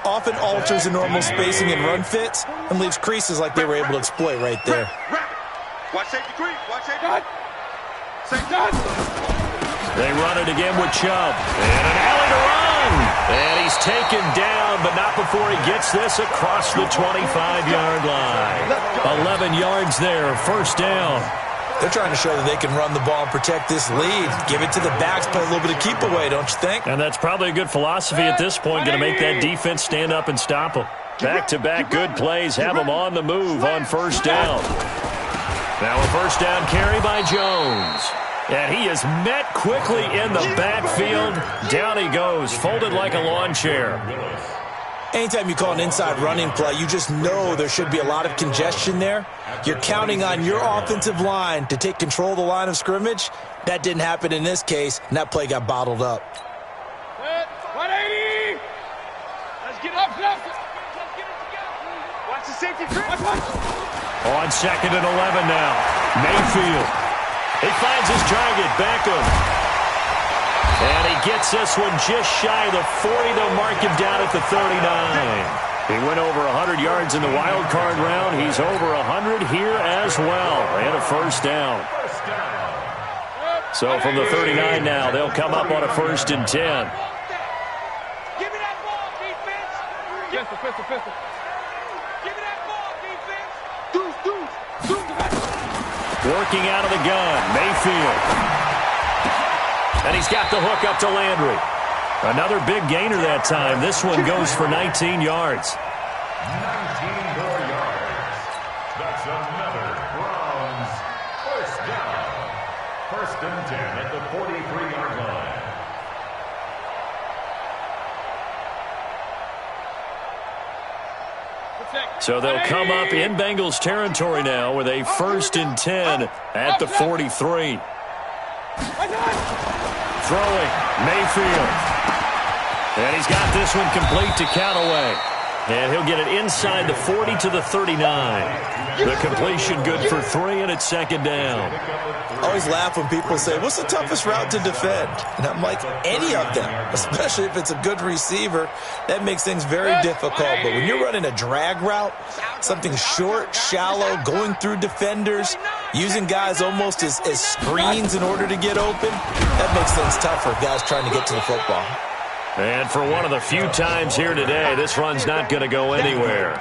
often alters the normal spacing and run fits and leaves creases like they were able to exploit right there. Watch safety creep. Watch safety. Safety. They run it again with Chubb. And an alley to run. And he's taken down, but not before he gets this across the 25-yard line. 11 yards there, first down. They're trying to show that they can run the ball and protect this lead. Give it to the backs, play a little bit of keep away, don't you think? And that's probably a good philosophy at this point, going to make that defense stand up and stop them. Back-to-back good plays have them on the move on first down. Now a first down carry by Jones. And he is met quickly in the backfield. Down he goes, folded like a lawn chair. Anytime you call an inside running play, you just know there should be a lot of congestion there. You're counting on your offensive line to take control of the line of scrimmage. That didn't happen in this case, and that play got bottled up. 180. Let's get up. Let's get it together. Watch the safety creep. On second and 11 now. Mayfield. He finds his target, Beckham. And he gets this one just shy of the 40. They'll mark him down at the 39. He went over 100 yards in the wild card round. He's over 100 here as well. And a first down. So from the 39 now, they'll come up on a first and 10. Give me that ball, defense. Pistol. Give me that ball, defense. Working out of the gun, Mayfield. And he's got the hook up to Landry. Another big gainer that time. This one goes for 19 yards. 19 more yards. That's another Browns first down. First and 10 at the 43-yard line. So they'll come up in Bengals territory now with a first and 10 at the 43. Throwing, Mayfield. And he's got this one complete to Callaway. And he'll get it inside the 40 to the 39. The completion good for 3, and it's second down. I always laugh when people say, what's the toughest route to defend? And I'm like, any of them, especially if it's a good receiver. That makes things very difficult. But when you're running a drag route, something short, shallow, going through defenders, using guys almost as screens in order to get open, that makes things tough for guys trying to get to the football. And for one of the few times here today, this run's not going to go anywhere.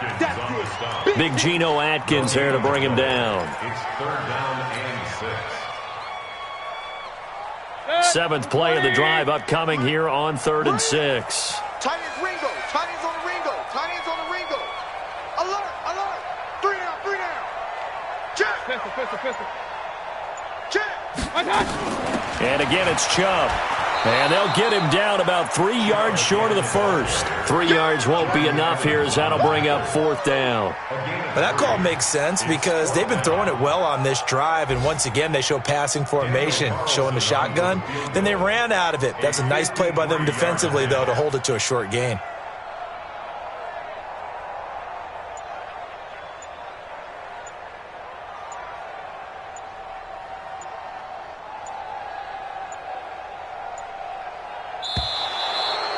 Big Geno Atkins there to bring him down. It's third down and 6. Seventh play of the drive upcoming here on 3rd and 6. Tight ends Ringo. Tight ends on the Ringo. Tight ends on the Ringo. Alert. 3 down. Check. Pistol. Check. And again, it's Chubb. And they'll get him down about 3 yards short of the first. 3 yards won't be enough here as that'll bring up 4th down. But that call makes sense because they've been throwing it well on this drive, and once again they show passing formation, showing the shotgun. Then they ran out of it. That's a nice play by them defensively, though, to hold it to a short gain.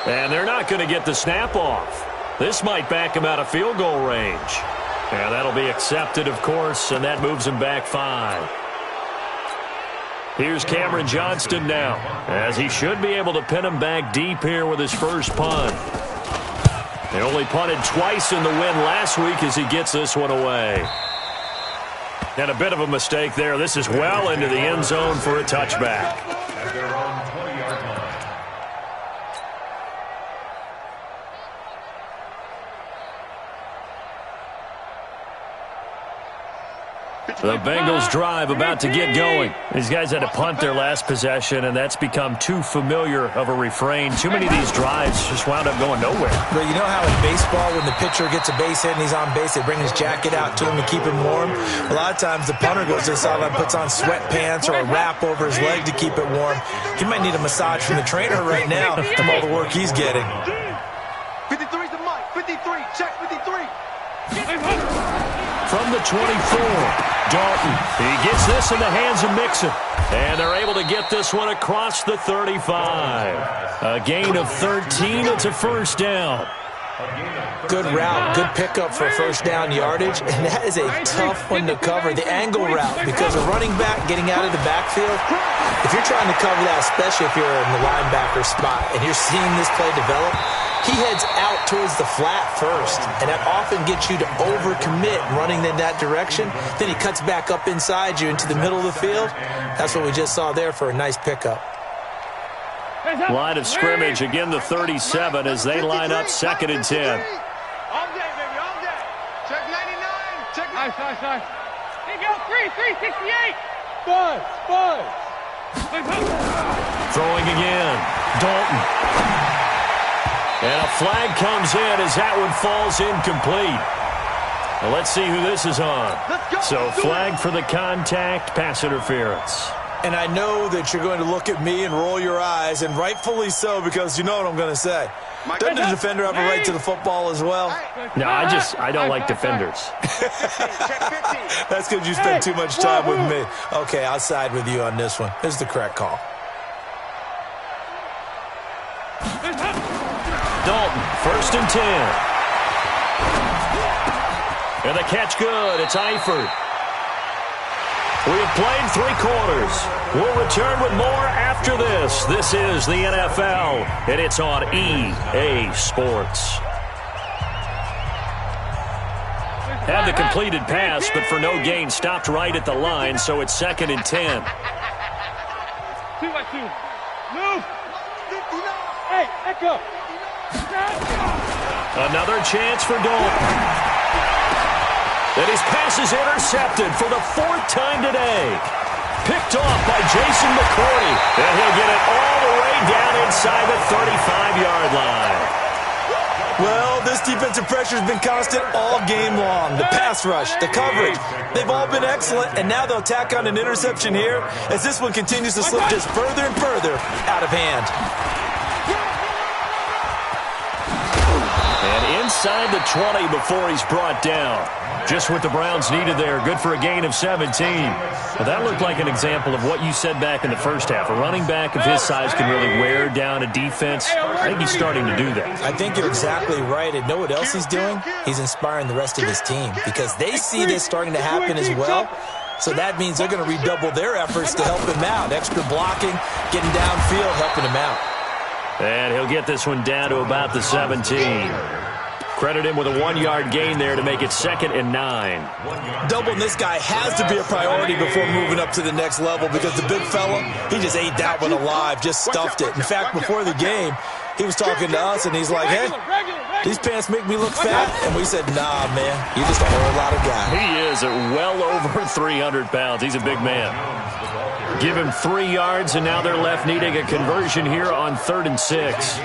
And they're not going to get the snap off. This might back him out of field goal range. And that'll be accepted, of course, and that moves him back 5. Here's Cameron Johnston now, as he should be able to pin him back deep here with his first punt. They only punted twice in the win last week as he gets this one away. And a bit of a mistake there. This is well into the end zone for a touchback. At their own 20-yard line. 52. The Bengals drive about to get going. These guys had to punt their last possession, and that's become too familiar of a refrain. Too many of these drives just wound up going nowhere. But you know how in baseball, when the pitcher gets a base hit and he's on base, they bring his jacket out to him to keep him warm? A lot of times the punter goes to the sideline, puts on sweatpants or a wrap over his leg to keep it warm. He might need a massage from the trainer right now from all the work he's getting. 53's the mic. 53. Check 53. From the 24, Dalton. He gets this in the hands of Mixon. And they're able to get this one across the 35. A gain of 13. It's a first down. Good route, good pickup for first down yardage, and that is a tough one to cover, the angle route, because a running back getting out of the backfield, if you're trying to cover that, especially if you're in the linebacker spot and you're seeing this play develop, he heads out towards the flat first, and that often gets you to overcommit running in that direction. Then he cuts back up inside you into the middle of the field. That's what we just saw there for a nice pickup. Line of scrimmage, again the 37 as they line up 2nd and 10. All day, baby, all day. Check 99. Check 99. Nice. Hey, go, 368. Buzz. Throwing again. Dalton. And a flag comes in as that one falls incomplete. Well, let's see who this is on. So flag for the contact, pass interference. And I know that you're going to look at me and roll your eyes, and rightfully so, because you know what I'm going to say. Doesn't the defender have a right to the football as well? No, I don't like defenders. That's because you spend too much time with me. Okay, I'll side with you on this one. This is the correct call. Dalton, 1st and 10. And the catch good. It's Eifert. We have played 3 quarters. We'll return with more after this. This is the NFL, and it's on EA Sports. Had the completed pass, but for no gain, stopped right at the line, so it's 2nd and 10. 2-by-2. Move. Hey, echo. Another chance for Dalton. And his pass is intercepted for the 4th time today. Picked off by Jason McCourty. And he'll get it all the way down inside the 35-yard line. Well, this defensive pressure has been constant all game long. The pass rush, the coverage, they've all been excellent. And now they'll tack on an interception here as this one continues to slip just further and further out of hand. And inside the 20 before he's brought down. Just what the Browns needed there. Good for a gain of 17. Well, that looked like an example of what you said back in the first half. A running back of his size can really wear down a defense. I think he's starting to do that. I think you're exactly right. And know what else he's doing? He's inspiring the rest of his team because they see this starting to happen as well. So that means they're going to redouble their efforts to help him out. Extra blocking, getting downfield, helping him out. And he'll get this one down to about the 17. Credit him with a 1-yard gain there to make it 2nd and 9. Doubling this guy has to be a priority before moving up to the next level because the big fella, he just ate that one alive, just stuffed it. In fact, before the game, he was talking to us, and he's like, hey, these pants make me look fat. And we said, nah, man, you're just a whole lot of guy. He is at well over 300 pounds. He's a big man. Give him 3 yards, and now they're left needing a conversion here on 3rd and 6.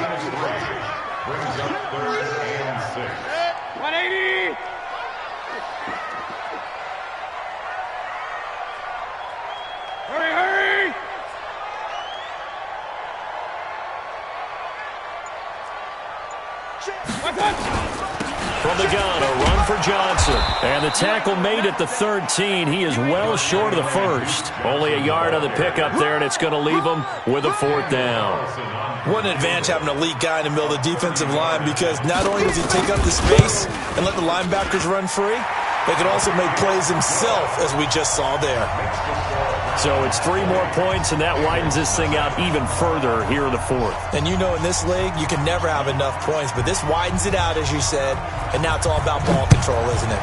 180. Hurry. From the gun, a run for Johnson. And the tackle made at the 13. He is well short of the first. Only a yard on the pickup there, and it's going to leave him with a 4th down. What an advantage having an elite guy in the middle of the defensive line because not only does he take up the space and let the linebackers run free, but he can also make plays himself, as we just saw there. So it's 3 more points, and that widens this thing out even further here in the 4th. And you know in this league, you can never have enough points, but this widens it out, as you said, and now it's all about ball control, isn't it?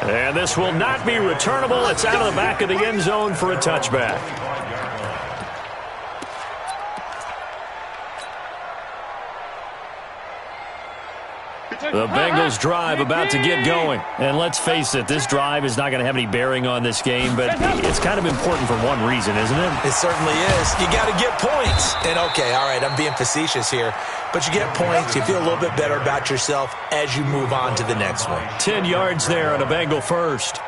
And this will not be returnable. It's out of the back of the end zone for a touchback. The Bengals drive about to get going. And let's face it, this drive is not going to have any bearing on this game, but it's kind of important for one reason, isn't it? It certainly is. You got to get points. And okay, all right, I'm being facetious here, but you get points, you feel a little bit better about yourself as you move on to the next one. 10 yards there on a Bengal first.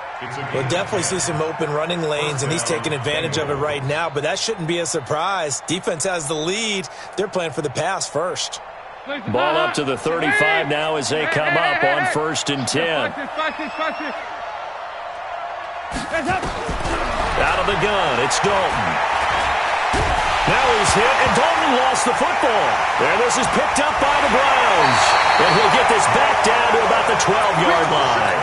We'll definitely see some open running lanes, and he's taking advantage of it right now, but that shouldn't be a surprise. Defense has the lead. They're playing for the pass first. Ball up to the 35 now as they come up on 1st and 10. Out of the gun, it's Dalton. Now he's hit, and Dalton lost the football. And this is picked up by the Browns. And he'll get this back down to about the 12-yard line.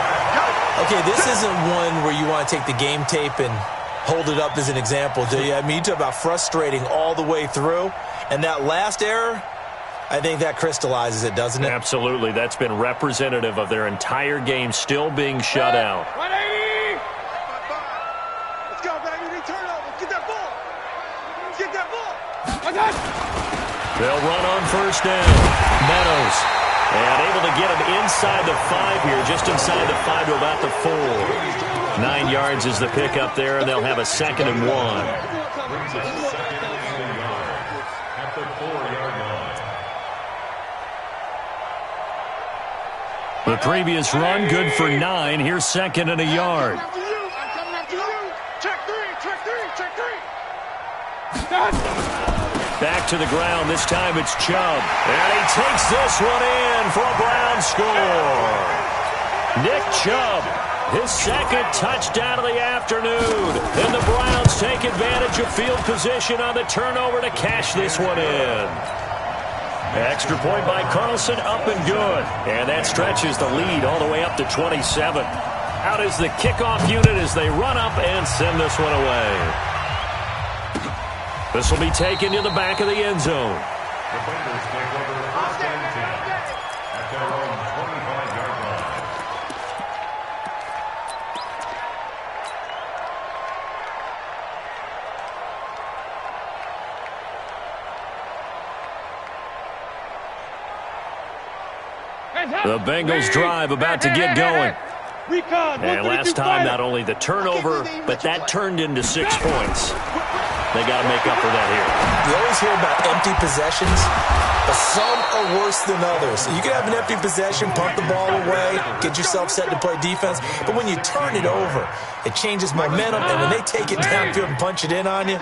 Okay, this isn't one where you want to take the game tape and hold it up as an example, do you? I mean, you talk about frustrating all the way through. And that last error, I think that crystallizes it, doesn't it? Absolutely. That's been representative of their entire game still being shut out. 180! Let's go, baby. They turn over. Get that ball. Get that ball. They'll run on 1st down. Meadows. And able to get him inside the 5 here, just inside the 5 to about the 4. 9 yards is the pickup there, and they'll have a 2nd and 1. At the 4-yard line. The previous run, good for 9. Here's 2nd and a yard. I'm coming after you. Check 3. Back to the ground. This time it's Chubb. And he takes this one in for a Brown score. Nick Chubb, his 2nd touchdown of the afternoon. And the Browns take advantage of field position on the turnover to cash this one in. Extra point by Carlson, up and good. And that stretches the lead all the way up to 27. Out is the kickoff unit as they run up and send this one away. This will be taken to the back of the end zone. The Bengals take over 1st and 10 at their own 25-yard line. The Bengals drive about to get going. And last time, not only the turnover, but that turned into 6 points. They got to make up for that here. You always hear about empty possessions, but some are worse than others. You can have an empty possession, punt the ball away, get yourself set to play defense, but when you turn it over, it changes momentum, and when they take it downfield and punch it in on you,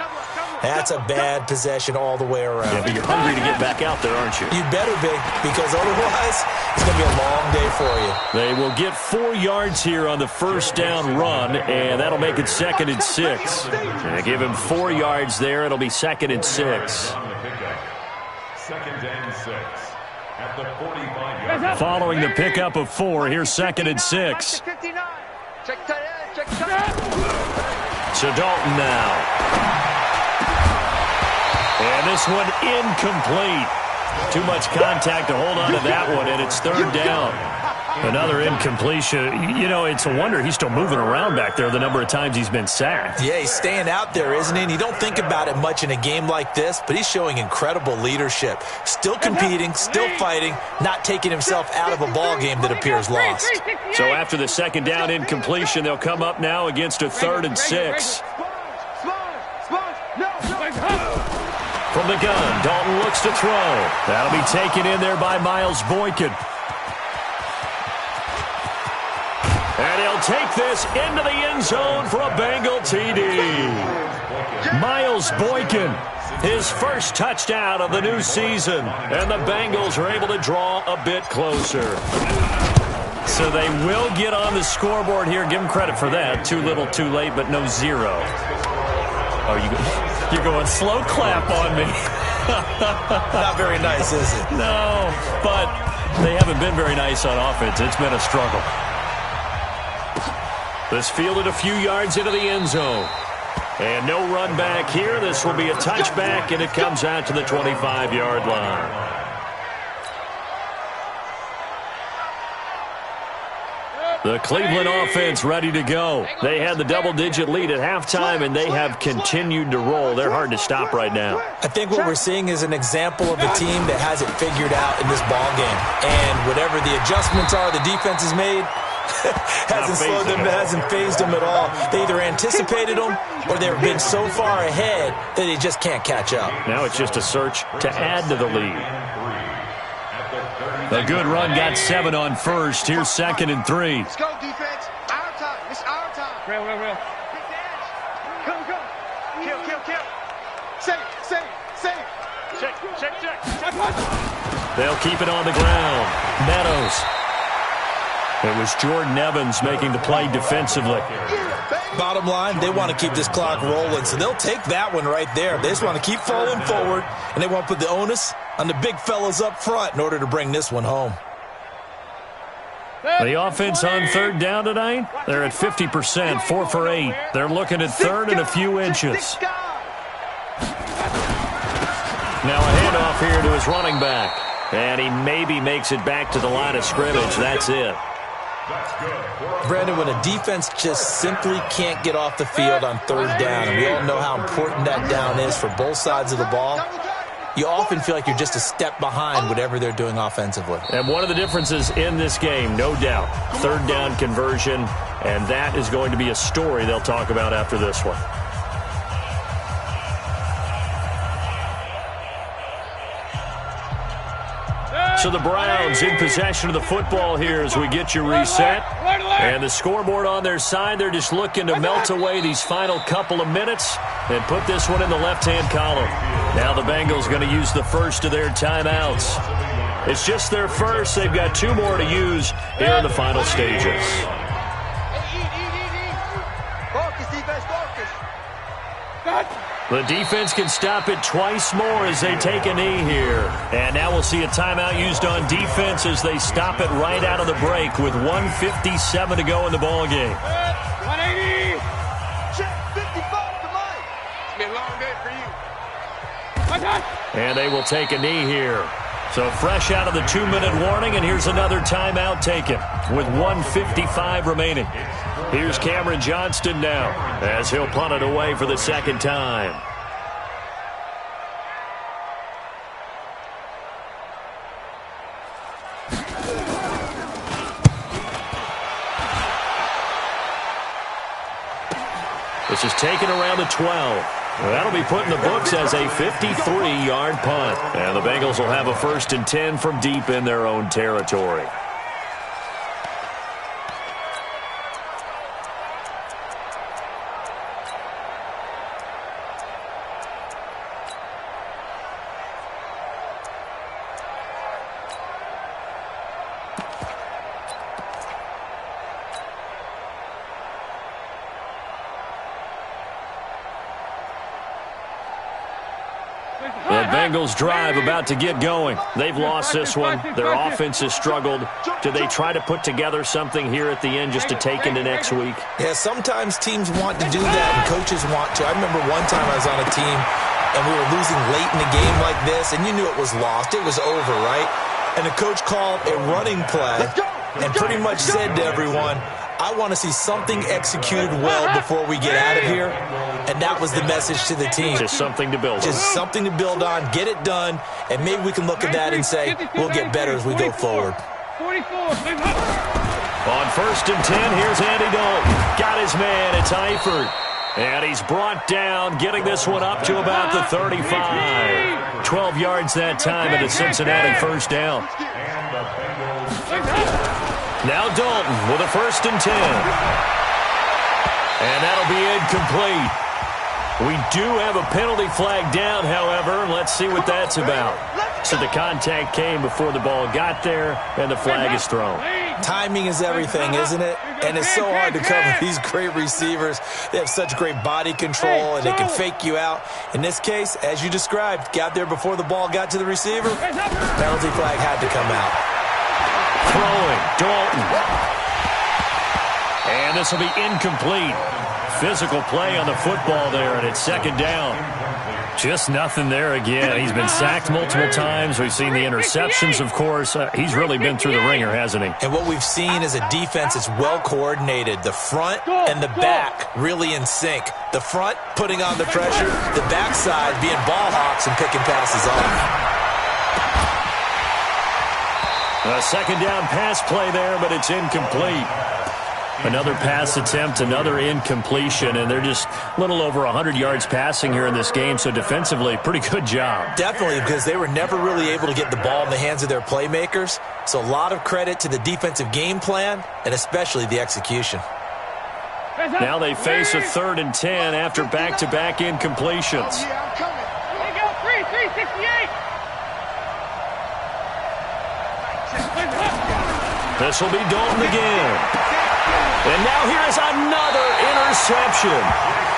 that's a bad possession all the way around. Yeah, but you're hungry to get back out there, aren't you? You better be, because otherwise, it's going to be a long day for you. They will get 4 yards here on the 1st down run, and that'll make it 2nd and 6. They give him 4 yards there. It'll be 2nd and 6. 2nd and 6 at the 45-yard line. Following the pickup of 4, here's 2nd and 6. So Dalton now. And this one incomplete. Too much contact to hold on to that one, and it's 3rd down. Another incompletion. You know, it's a wonder he's still moving around back there the number of times he's been sacked. Yeah, he's staying out there, isn't he? And you don't think about it much in a game like this, but he's showing incredible leadership. Still competing, still fighting, not taking himself out of a ball game that appears lost. So after the 2nd down incompletion, they'll come up now against a 3rd and 6. From the gun, Dalton looks to throw. That'll be taken in there by Miles Boykin. And he'll take this into the end zone for a Bengal TD. Miles Boykin, his first touchdown of the new season. And the Bengals are able to draw a bit closer. So they will get on the scoreboard here. Give them credit for that. Too little, too late, but no 0. Oh, you're going slow clap on me. Not very nice, is it? No, but they haven't been very nice on offense. It's been a struggle. This fielded a few yards into the end zone. And no run back here. This will be a touchback, and it comes out to the 25-yard line. The Cleveland offense ready to go. They had the double-digit lead at halftime, and they have continued to roll. They're hard to stop right now. I think what we're seeing is an example of a team that has it figured out in this ball game. And whatever the adjustments are the defense has made, hasn't slowed them, hasn't phased them at all. They either anticipated them or they've been so far ahead that they just can't catch up. Now it's just a search to add to the lead. A good run got 7 on first. Here's 2nd and 3. Let's go, defense. Our time. It's our time. Real. Come. Kill. Save. Check. They'll keep it on the ground. Meadows. It was Jordan Evans making the play defensively. Bottom line, they want to keep this clock rolling, so they'll take that one right there. They just want to keep falling forward, and they want to put the onus on the big fellas up front in order to bring this one home. The offense on 3rd down tonight, they're at 50%, 4 for 8. They're looking at 3rd and a few inches. Now a handoff here to his running back. And he maybe makes it back to the line of scrimmage. That's it. Brandon, when a defense just simply can't get off the field on 3rd down, and we all know how important that down is for both sides of the ball, you often feel like you're just a step behind whatever they're doing offensively. And one of the differences in this game, no doubt, 3rd down conversion, and that is going to be a story they'll talk about after this one. So the Browns in possession of the football here as we get you reset. And the scoreboard on their side, they're just looking to melt away these final couple of minutes and put this one in the left-hand column. Now the Bengals going to use the first of their timeouts. It's just their first. They've got 2 more to use here in the final stages. Focus, defense, focus. The defense can stop it twice more as they take a knee here. And now we'll see a timeout used on defense as they stop it right out of the break with 1:57 to go in the ballgame. 180. Check 55 to Mike. It's been a long day for you. And they will take a knee here. So fresh out of the 2-minute warning, and here's another timeout taken with 1:55 remaining. Here's Cameron Johnston now as he'll punt it away for the 2nd time. This is taken around the 12. That'll be put in the books as a 53-yard punt. And the Bengals will have a 1st and 10 from deep in their own territory. The Bengals drive about to get going. They've lost this one. Their offense has struggled. Do they try to put together something here at the end just to take into next week? Yeah, sometimes teams want to do that and coaches want to. I remember one time I was on a team and we were losing late in the game like this, and you knew it was lost. It was over, right? And the coach called a running play and pretty much said to everyone, I want to see something executed well before we get out of here. And that was the message to the team. Just something to build on. Just something to build on, get it done, and maybe we can look at that and say, we'll get better as we go forward. 44. On 1st and 10, here's Andy Dalton. Got his man, it's Eifert. And he's brought down, getting this one up to about the 35. 12 yards that time at a Cincinnati 1st down. Now Dalton with a 1st and 10. And that'll be incomplete. We do have a penalty flag down, however. Let's see what that's about. So the contact came before the ball got there, and the flag is thrown. Timing is everything, isn't it? And it's so hard to cover these great receivers. They have such great body control, and they can fake you out. In this case, as you described, got there before the ball got to the receiver. Penalty flag had to come out. Throwing, Dalton. And this will be incomplete. Physical play on the football there, and it's 2nd down. Just nothing there again. He's been sacked multiple times. We've seen the interceptions, of course. He's really been through the ringer, hasn't he? And what we've seen is a defense that's well coordinated. The front and the back really in sync. The front putting on the pressure, the backside being ball hawks and picking passes off. A second down pass play there, but it's incomplete. Another pass attempt, another incompletion, and they're just a little over 100 yards passing here in this game, so defensively, pretty good job. Definitely, because they were never really able to get the ball in the hands of their playmakers, so a lot of credit to the defensive game plan and especially the execution. Now they face a 3rd and 10 after back-to-back incompletions. There you go, 368. This will be Dalton again. And now here's another interception.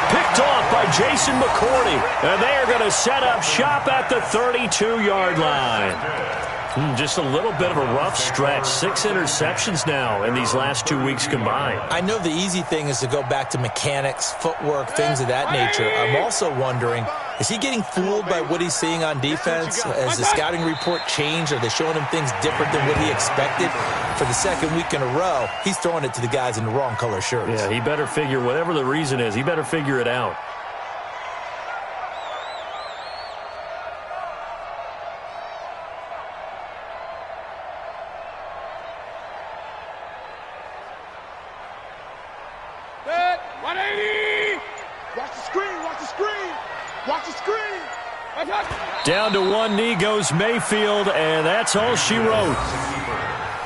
Picked off by Jason McCourty. And they are going to set up shop at the 32-yard line. Just a little bit of a rough stretch. 6 interceptions now in these last 2 weeks combined. I know the easy thing is to go back to mechanics, footwork, things of that nature. I'm also wondering, is he getting fooled by what he's seeing on defense? Has the scouting report changed? Are they showing him things different than what he expected? For the second week in a row, he's throwing it to the guys in the wrong color shirts. Yeah, he better figure, whatever the reason is, he better figure it out. Set, 180. Watch the screen, watch the screen. Watch the screen. Down to one knee goes Mayfield, and that's all she wrote.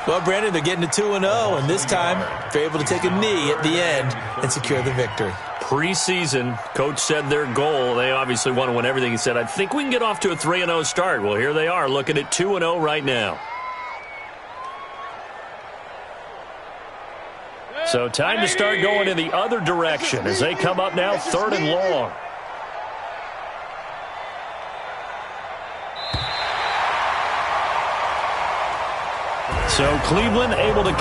Well, Brandon, they're getting to 2-0, and this time they're able to take a knee at the end and secure the victory. Preseason, coach said their goal, they obviously want to win everything. He said, I think we can get off to a 3-0 start. Well, here they are, looking at 2-0 right now. So time to start going in the other direction as they come up now 3rd and long. So Cleveland able to